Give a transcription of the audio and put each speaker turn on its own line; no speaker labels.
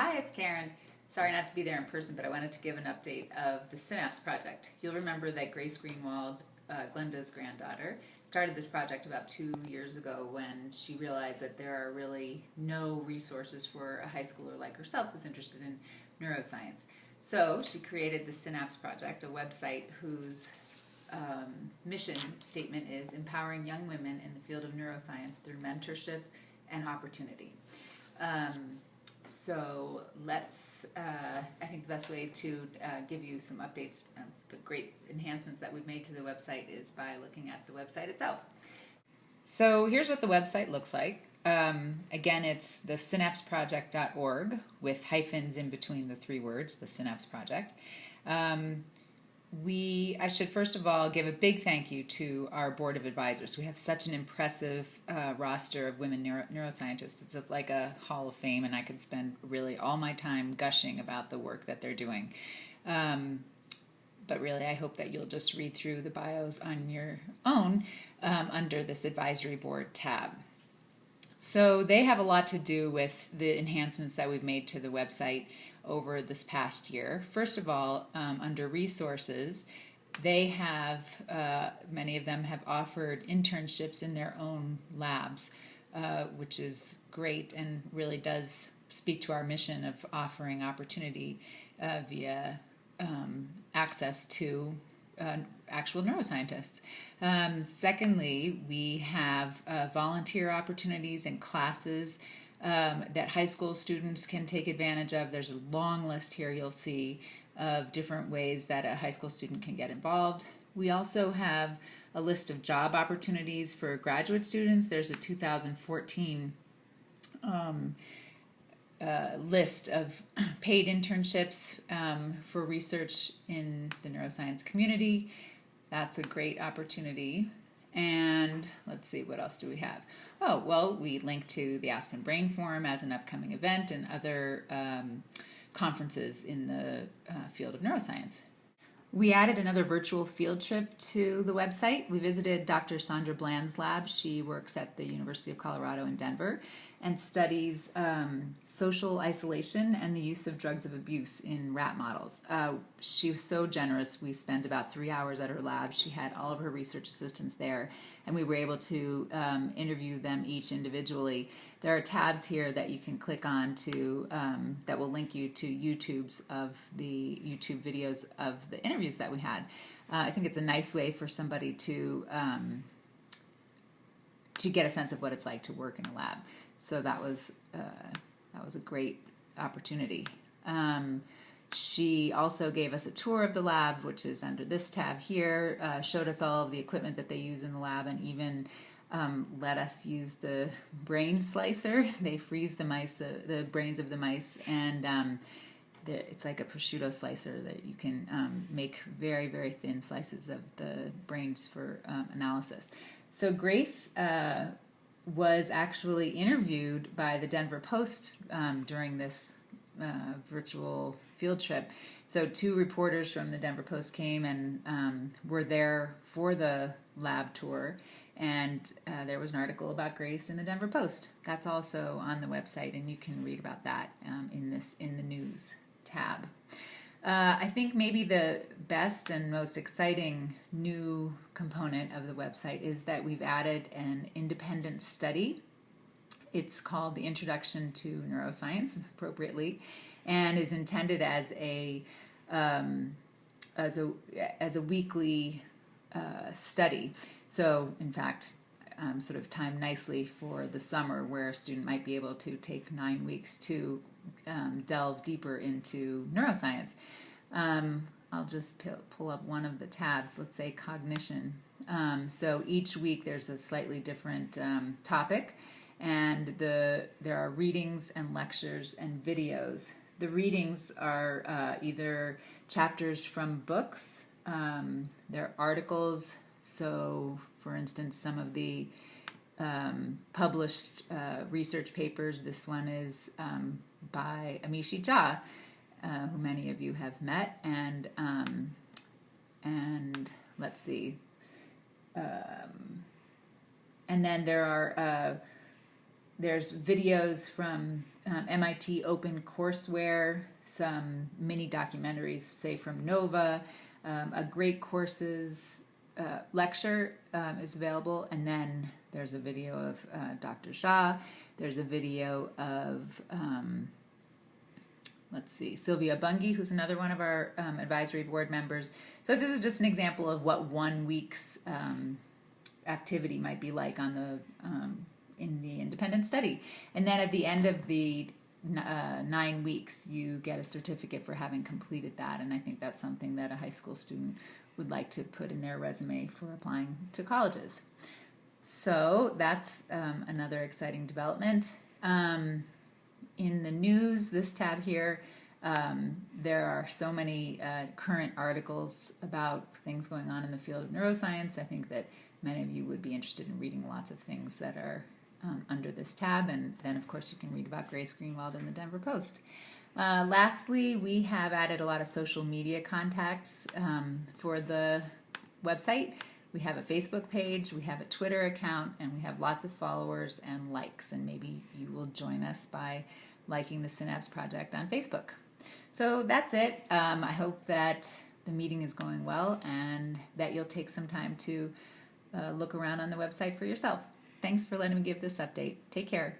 Hi, it's Karen. Sorry not to be there in person, but I wanted to give an update of the Synapse Project. You'll remember that Grace Greenwald, Glenda's granddaughter, started this project about 2 years ago when she realized that there are really no resources for a high schooler like herself who's interested in neuroscience. So she created the Synapse Project, a website whose mission statement is empowering young women in the field of neuroscience through mentorship and opportunity. So I think the best way to give you some updates, the great enhancements that we've made to the website is by looking at the website itself. So here's what the website looks like. Again, it's the synapseproject.org with hyphens in between the three words, the Synapse Project. I should first of all give a big thank you to our board of advisors. We have such an impressive roster of women neuroscientists. It's like a hall of fame, and I could spend really all my time gushing about the work that they're doing. But really, I hope that you'll just read through the bios on your own under this advisory board tab. So they have a lot to do with the enhancements that we've made to the website over this past year. First of all, under resources, they have, many of them have offered internships in their own labs, which is great and really does speak to our mission of offering opportunity via access to actual neuroscientists. Secondly, we have volunteer opportunities and classes that high school students can take advantage of. There's a long list here you'll see of different ways that a high school student can get involved. We also have a list of job opportunities for graduate students. There's a 2014 list of paid internships for research in the neuroscience community. That's a great opportunity. And let's see, what else do we have? Oh, well, we link to the Aspen Brain Forum as an upcoming event and other conferences in the field of neuroscience. We added another virtual field trip to the website. We visited Dr. Sandra Bland's lab. She works at the University of Colorado in Denver and studies social isolation and the use of drugs of abuse in rat models. She was so generous. We spent about 3 hours at her lab. She had all of her research assistants there, and we were able to interview them each individually. There are tabs here that you can click on to that will link you to YouTubes of the YouTube videos of the interviews that we had. I think it's a nice way for somebody to get a sense of what it's like to work in a lab. So that was a great opportunity. She also gave us a tour of the lab, which is under this tab here, showed us all of the equipment that they use in the lab, and even let us use the brain slicer. They freeze the mice, the brains of the mice, and it's like a prosciutto slicer that you can make very, very thin slices of the brains for analysis. So Grace was actually interviewed by the Denver Post during this virtual field trip. So 2 reporters from the Denver Post came and were there for the lab tour, and there was an article about Grace in the Denver Post. That's also on the website, and you can read about that in the news tab. I think maybe the best and most exciting new component of the website is that we've added an independent study. It's called the Introduction to Neuroscience, appropriately, and is intended as a weekly study. So, in fact, sort of timed nicely for the summer, where a student might be able to take 9 weeks to delve deeper into neuroscience. I'll just pull up one of the tabs, let's say cognition. So each week there's a slightly different topic, and there are readings and lectures and videos. The readings are either chapters from books, they're articles. So, for instance, some of the published research papers, this one is by Amishi Jha, who many of you have met, and let's see, and then there are there's videos from MIT open courseware, some mini documentaries, say from Nova, a great courses lecture is available, and then there's a video of Dr. Shah. There's a video of let's see, Sylvia Bungie, who's another one of our advisory board members. So this is just an example of what 1 week's activity might be like on in the independent study. And then at the end of the 9 weeks, you get a certificate for having completed that. And I think that's something that a high school student would like to put in their resume for applying to colleges. So that's another exciting development. In the news, this tab here, there are so many current articles about things going on in the field of neuroscience. I think that many of you would be interested in reading lots of things that are under this tab. And then, of course, you can read about Grace Greenwald in the Denver Post. Lastly, we have added a lot of social media contacts for the website. We have a Facebook page, we have a Twitter account, and we have lots of followers and likes. And maybe you will join us by liking the Synapse Project on Facebook. So that's it. I hope that the meeting is going well and that you'll take some time to look around on the website for yourself. Thanks for letting me give this update. Take care.